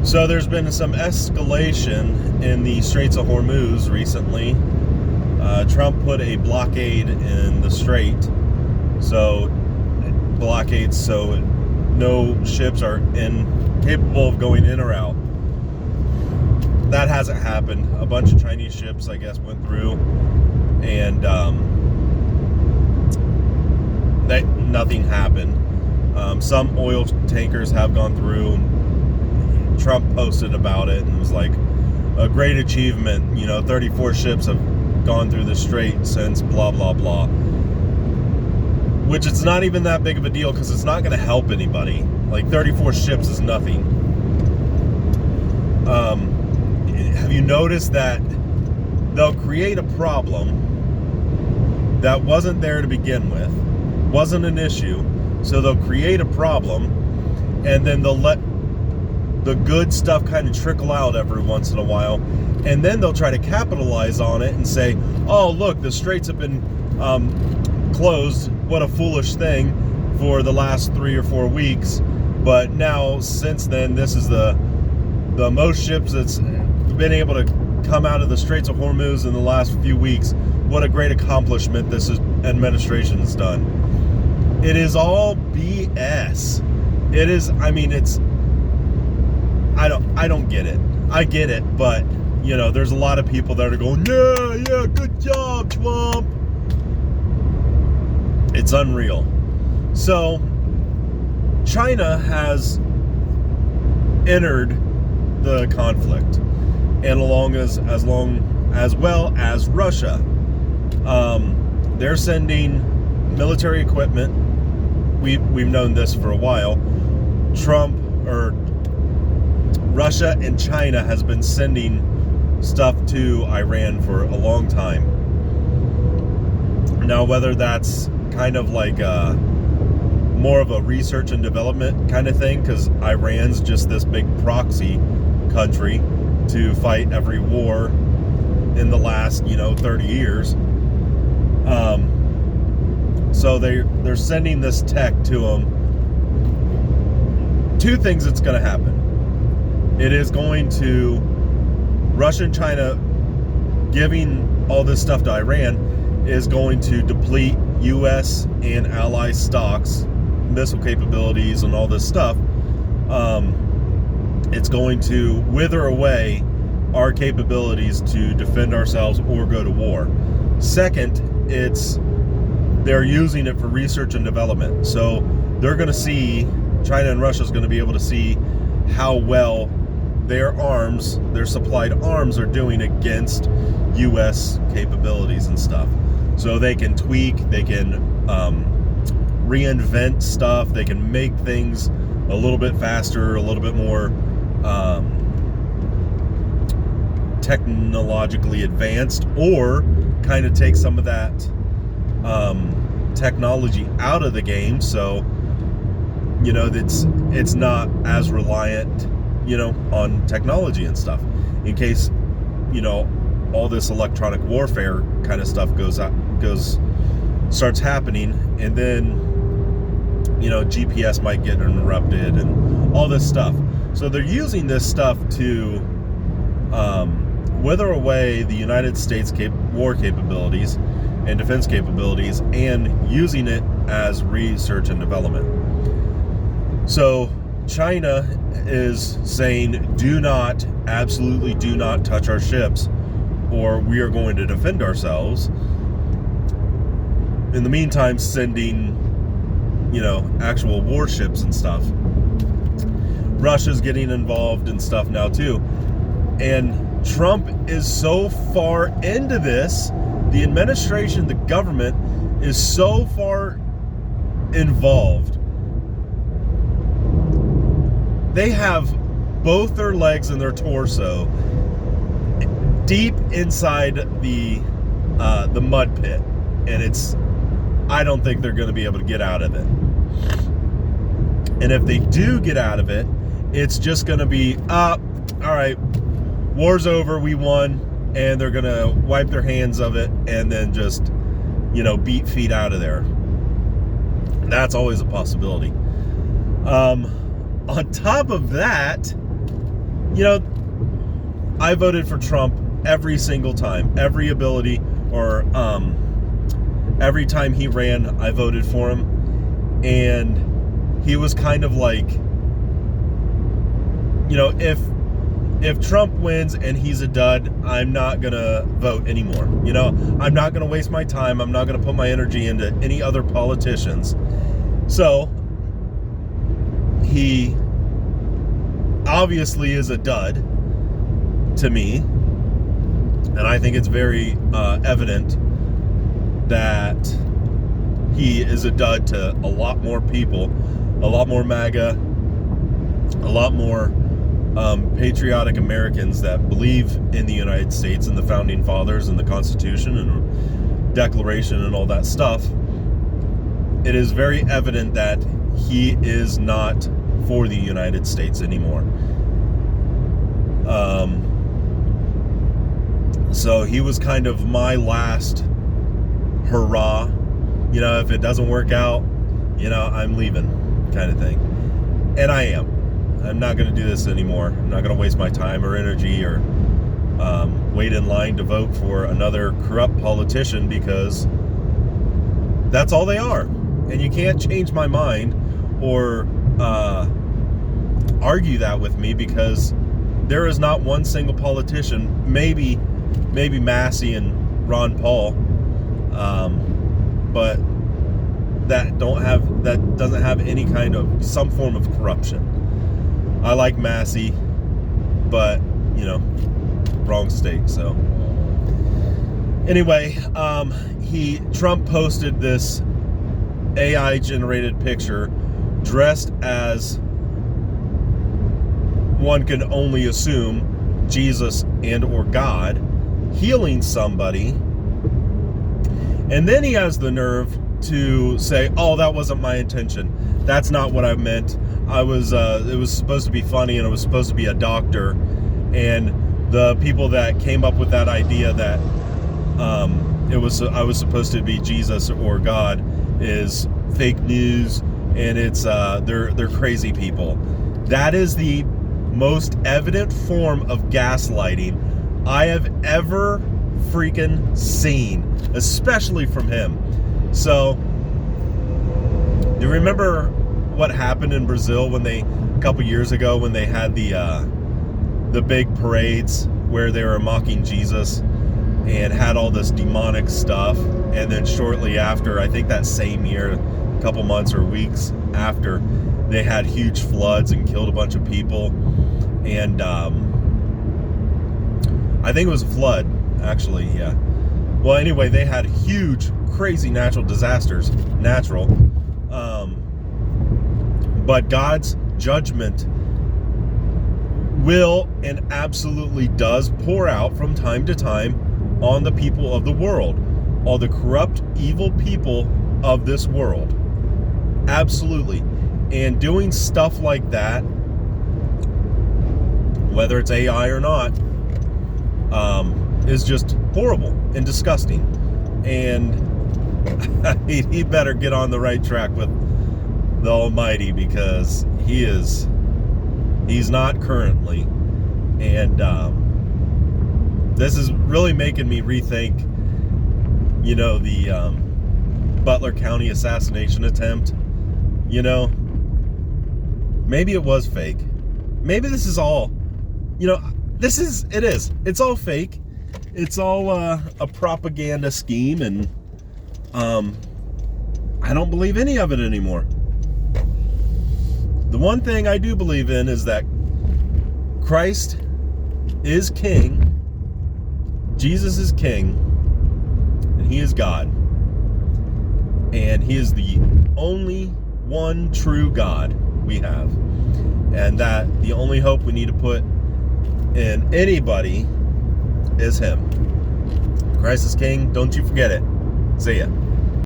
So there's been some escalation in the Straits of Hormuz recently. Trump put a blockade in the strait, so no ships are capable of going in or out. That hasn't happened. A bunch of Chinese ships, I guess, went through, and nothing happened. Some oil tankers have gone through. Trump posted about it and was like, a great achievement. 34 ships have gone through the strait since blah blah blah. Which it's not even that big of a deal because it's not going to help anybody. Like 34 ships is nothing. Have you noticed that they'll create a problem that wasn't there to begin with, wasn't an issue, so they'll create a problem, and then they'll let the good stuff kind of trickle out every once in a while, and then they'll try to capitalize on it and say, oh look, the straits have been closed, what a foolish thing, for the last 3 or 4 weeks, but now since then this is the most ships that's been able to come out of the Straits of Hormuz in the last few weeks. What a great accomplishment this administration has done. It is all BS. It is, I don't get it. I get it, but there's a lot of people that are going, yeah, good job, Trump. It's unreal. So China has entered the conflict, and as well as Russia. They're sending military equipment. We've known this for a while. Russia and China has been sending stuff to Iran for a long time. Now, whether that's kind of like more of a research and development kind of thing, because Iran's just this big proxy country to fight every war in the last 30 years. So they're sending this tech to them. Two things that's going to happen. It is going to, Russia and China giving all this stuff to Iran is going to deplete U.S. and ally stocks, missile capabilities, and all this stuff. It's going to wither away our capabilities to defend ourselves or go to war. Second, they're using it for research and development. So they're going to see, China and Russia is going to be able to see how well their supplied arms are doing against U.S. capabilities and stuff. So they can tweak, they can reinvent stuff, they can make things a little bit faster, a little bit more technologically advanced, or kind of take some of that technology out of the game, so it's not as reliant on technology and stuff, in case all this electronic warfare kind of stuff starts happening, and then GPS might get interrupted and all this stuff. So they're using this stuff to wither away the United States war capabilities and defense capabilities, and using it as research and development. So China is saying, absolutely do not touch our ships, or we are going to defend ourselves. In the meantime, sending actual warships and stuff. Russia's getting involved and stuff now too. And Trump is so far into this, the administration, the government is so far involved. They have both their legs and their torso deep inside the mud pit, and I don't think they're going to be able to get out of it. And if they do get out of it, it's just going to be, all right, war's over, we won, and they're going to wipe their hands of it and then just, beat feet out of there. That's always a possibility. On top of that, I voted for Trump every single time. Every ability, or every time he ran, I voted for him. And he was kind of like, if Trump wins and he's a dud, I'm not going to vote anymore. I'm not going to waste my time. I'm not going to put my energy into any other politicians. So he obviously is a dud to me. And I think it's very evident that he is a dud to a lot more people, a lot more MAGA, a lot more patriotic Americans that believe in the United States and the Founding Fathers and the Constitution and Declaration and all that stuff. It is very evident that he is not for the United States anymore. So he was kind of my last hurrah. If it doesn't work out, I'm leaving, kind of thing. And I am. I'm not going to do this anymore. I'm not going to waste my time or energy or wait in line to vote for another corrupt politician, because that's all they are. And you can't change my mind or argue that with me, because there is not one single politician, maybe Massey and Ron Paul, but that doesn't have any kind of some form of corruption. I like Massey, but wrong state. So anyway, Trump posted this AI generated picture dressed as, one can only assume, Jesus and or God, healing somebody. And then he has the nerve to say, oh, that wasn't my intention. That's not what I meant. It was supposed to be funny, and it was supposed to be a doctor. And the people that came up with that idea that I was supposed to be Jesus or God is fake news, and it's they're crazy people. That is the most evident form of gaslighting I have ever freaking seen, especially from him. So, do you remember what happened in Brazil a couple years ago when they had the big parades where they were mocking Jesus and had all this demonic stuff? And then shortly after, I think that same year, a couple months or weeks after, they had huge floods and killed a bunch of people. And I think it was a flood, actually, yeah. Well, anyway, they had huge, crazy natural disasters. But God's judgment will and absolutely does pour out from time to time on the people of the world. All the corrupt, evil people of this world. Absolutely. And doing stuff like that, whether it's AI or not, is just horrible and disgusting. And he better get on the right track with the Almighty, because he's not currently. And this is really making me rethink, the Butler County assassination attempt. Maybe it was fake. Maybe this is all, it's all fake. It's all a propaganda scheme, and I don't believe any of it anymore. The one thing I do believe in is that Christ is King, Jesus is King, and He is God. And He is the only one true God we have. And that the only hope we need to put in anybody is Him. Christ is King. Don't you forget it. See ya.